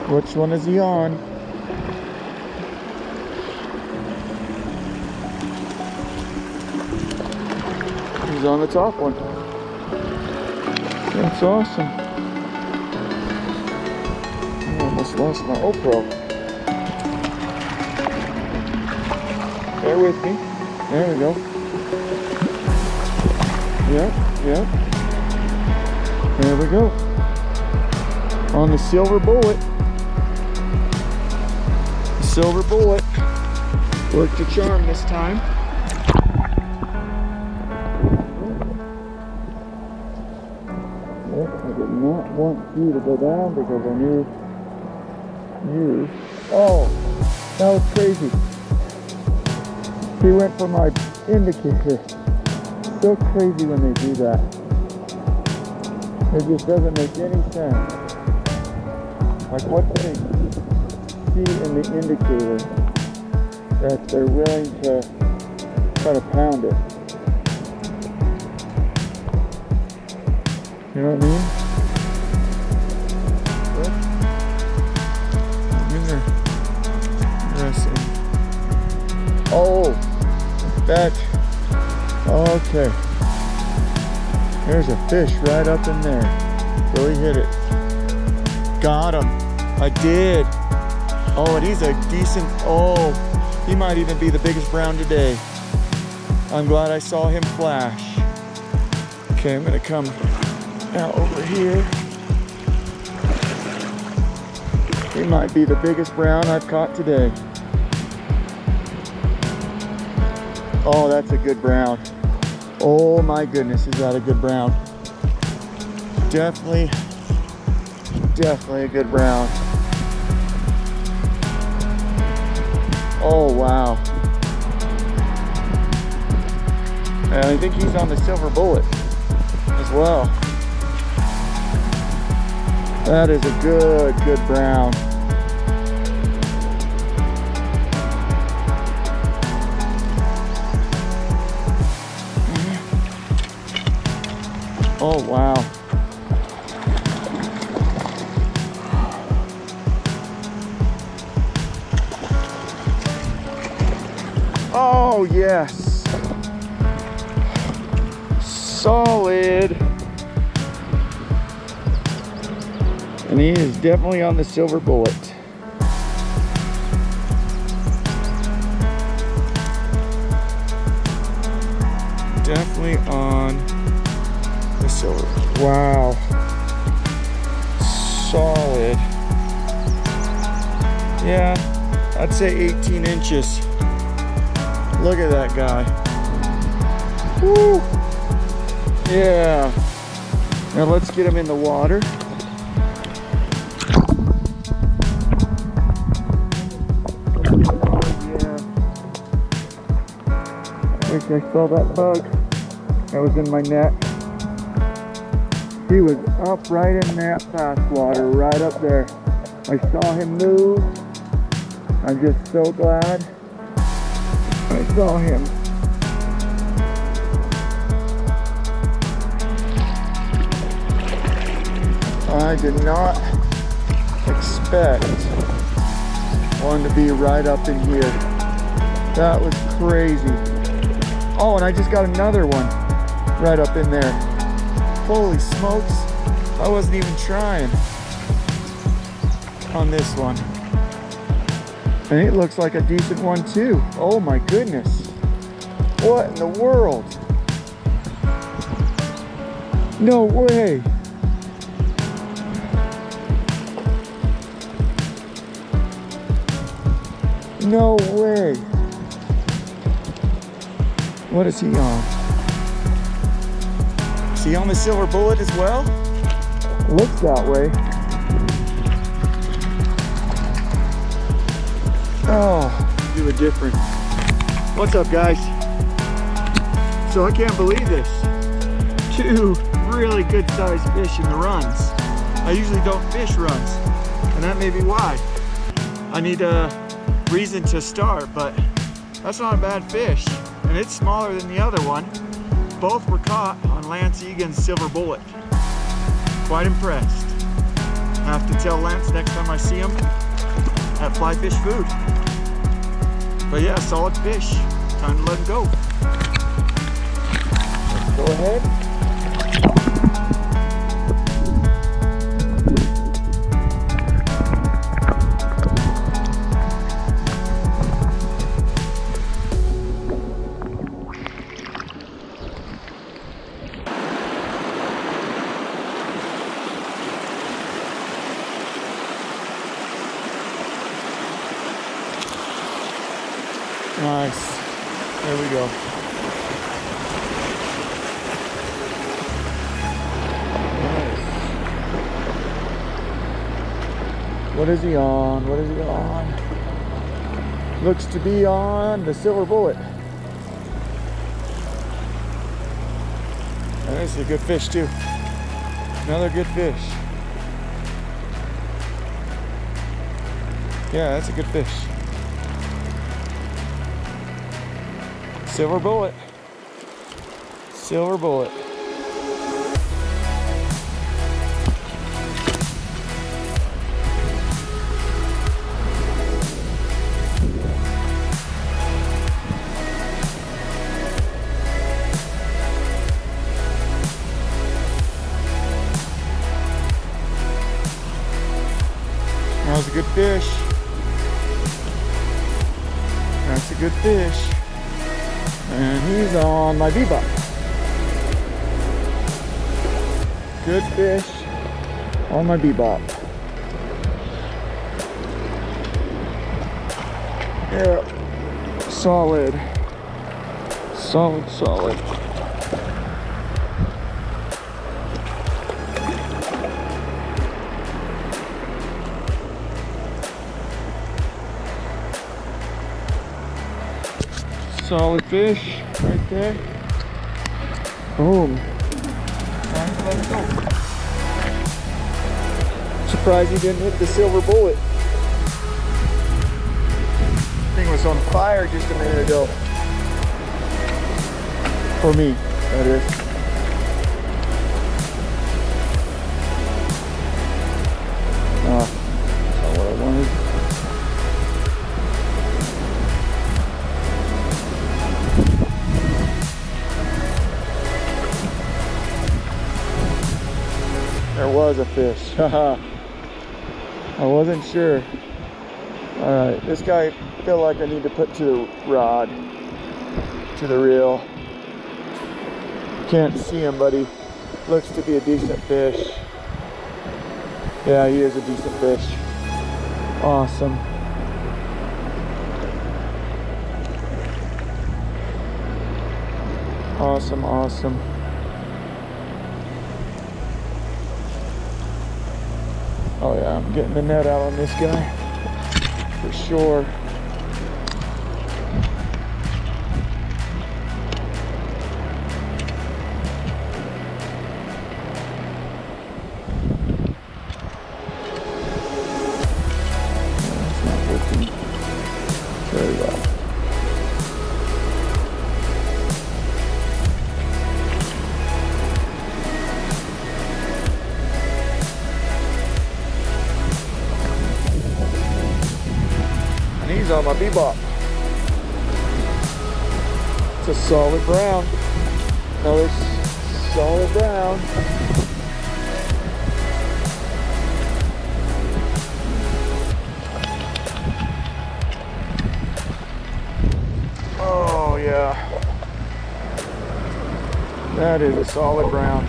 Which one is he on? He's on the top one. That's awesome. I almost lost my GoPro. Bear with me. There we go. Yep, yep. There we go. On the silver bullet. Silver bullet. Worked a charm this time. Yep, I did not want you to go down because I knew you. Oh, that was crazy. He went for my indicator. So crazy when they do that. It just doesn't make any sense. Like, what do they see in the indicator that they're willing to try to pound it? You know what I mean? Interesting. Oh, that. Okay. There's a fish right up in there. Really hit it. Got him. I did. Oh, and he's a decent. Oh, he might even be the biggest brown today. I'm glad I saw him flash. Okay, I'm gonna come out over here. He might be the biggest brown I've caught today. Oh, that's a good brown. Oh my goodness, is that a good brown? Definitely a good brown. Oh wow. And I think he's on the silver bullet as well. That is a good brown. Oh wow. Oh yes. Solid. And he is definitely on the silver bullet. Definitely on the silver. Wow. Solid. Yeah, I'd say 18 inches. Look at that guy. Woo. Yeah. Now let's get him in the water. I wish I saw that bug that was in my net. He was up right in that fast water, right up there. I saw him move. I'm just so glad I saw him. I did not expect one to be right up in here. That was crazy. Oh, and I just got another one right up in there. Holy smokes, I wasn't even trying on this one. And it looks like a decent one too. Oh my goodness. What in the world? No way. No way. What is he on? Is he on the silver bullet as well? Looks that way. Oh, do a different. What's up, guys? So I can't believe this. 2 really good sized fish in the runs. I usually don't fish runs, and that may be why. I need a reason to start, but that's not a bad fish, and it's smaller than the other one. Both were caught on Lance Egan's silver bullet. Quite impressed. I have to tell Lance next time I see him at Fly Fish Food. But yeah, solid fish. Time to let him go. Let's go ahead. Nice. There we go. Nice. What is he on? What is he on? Looks to be on the silver bullet. And this is a good fish too. Another good fish. Yeah, that's a good fish. Silver bullet. Silver bullet. That was a good fish. That's a good fish. And he's on my bebop. Good fish on my bebop. Yeah, solid. Solid, solid. Solid fish right there. Boom. Time to let it go. Surprised he didn't hit the silver bullet. Thing was on fire just a minute ago. For me, that is. That's not what I wanted. There was a fish. Haha. I wasn't sure. Alright, this guy I feel like I need to put to the rod, to the reel. Can't see him, but he looks to be a decent fish. Yeah, he is a decent fish. Awesome. Awesome, awesome. Oh yeah, I'm getting the net out on this guy, for sure. It's not working very well. He's on my bebop. It's a solid brown. Another solid brown. Oh yeah. That is a solid brown.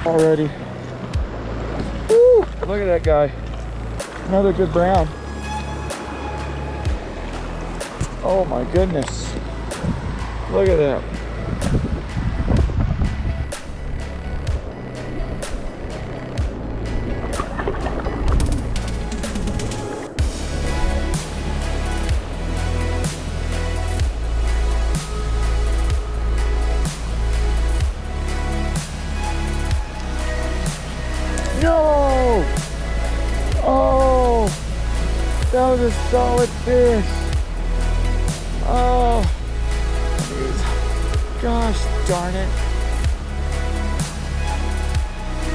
Already. Woo! Look at that guy. Another good brown. Oh my goodness. Look at that. No! Oh! That was a solid fish. Oh, gosh darn it.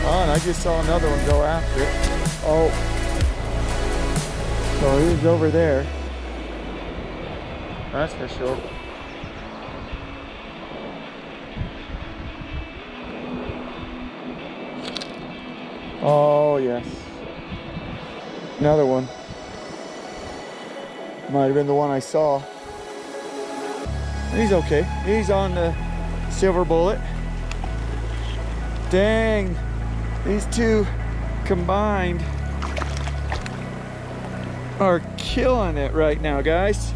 Oh, and I just saw another one go after it. Oh. So he's over there. That's for sure. Oh, yes. Another one. Might have been the one I saw. He's okay. He's on the silver bullet. Dang. These two combined are killing it right now, guys.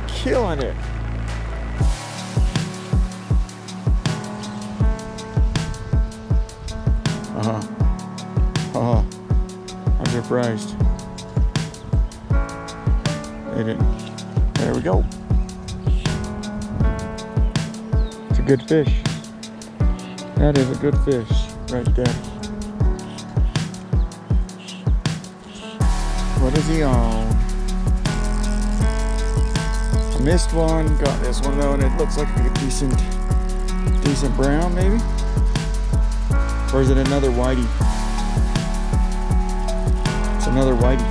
Killing it. I'm surprised. They didn't. There we go. It's a good fish. That is a good fish right there. What is he on? I missed one, got this one though, and it looks like a decent brown maybe? Or is it another whitey? It's another whitey.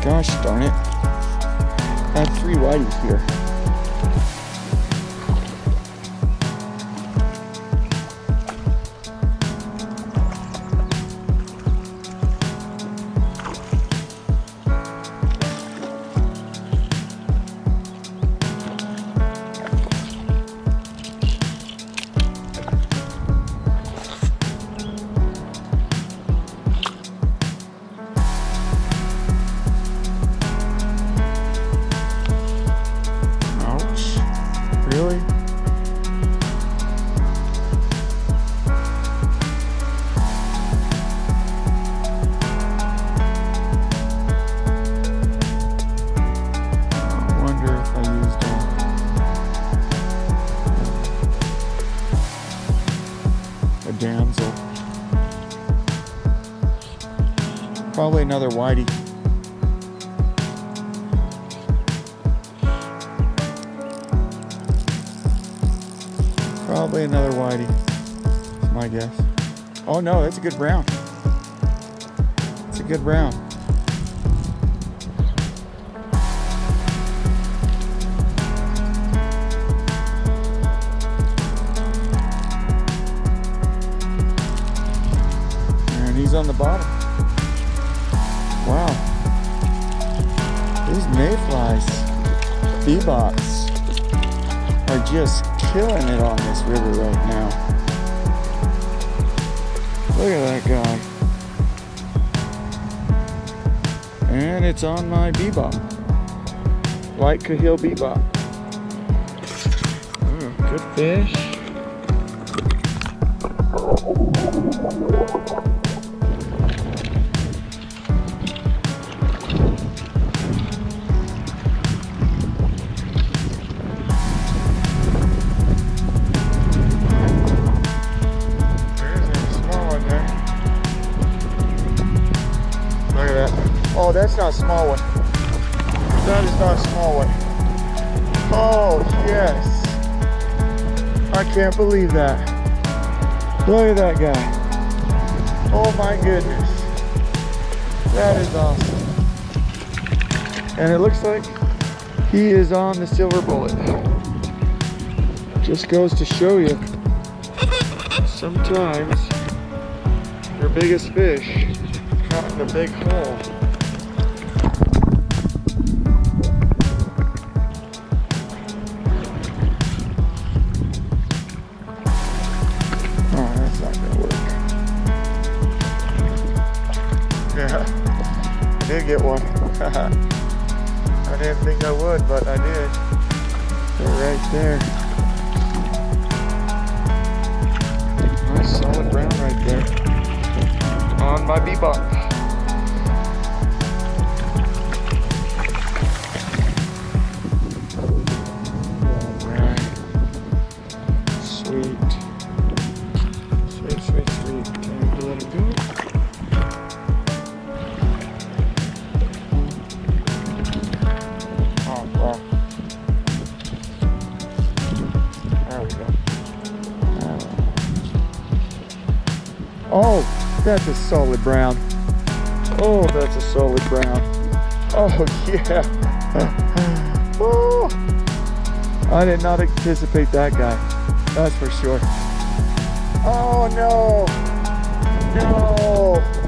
Gosh darn it. I have 3 whiteys here. Really? I wonder if I used a damsel. Probably another whitey. Probably another whitey, that's my guess. Oh no, that's a good brown. It's a good brown. And he's on the bottom. Wow. These mayflies, bebops, are just killing it on this river right now. Look at that guy. And it's on my bebop. White Cahill bebop. Ooh, good fish. Oh, that's not a small one. That is not a small one. Oh, yes. I can't believe that. Look at that guy. Oh my goodness. That is awesome. And it looks like he is on the silver bullet. Just goes to show you, sometimes your biggest fish caught in a big hole. Yeah, I did get one. I didn't think I would, but I did. They're right there. Nice solid brown right there. On my bebop. Alright. Sweet. Sweet, sweet, sweet. Time to let it go. we go. Oh, that's a solid brown. Oh, that's a solid brown. Oh, yeah. Oh, I did not anticipate that guy. That's for sure. Oh, no. No.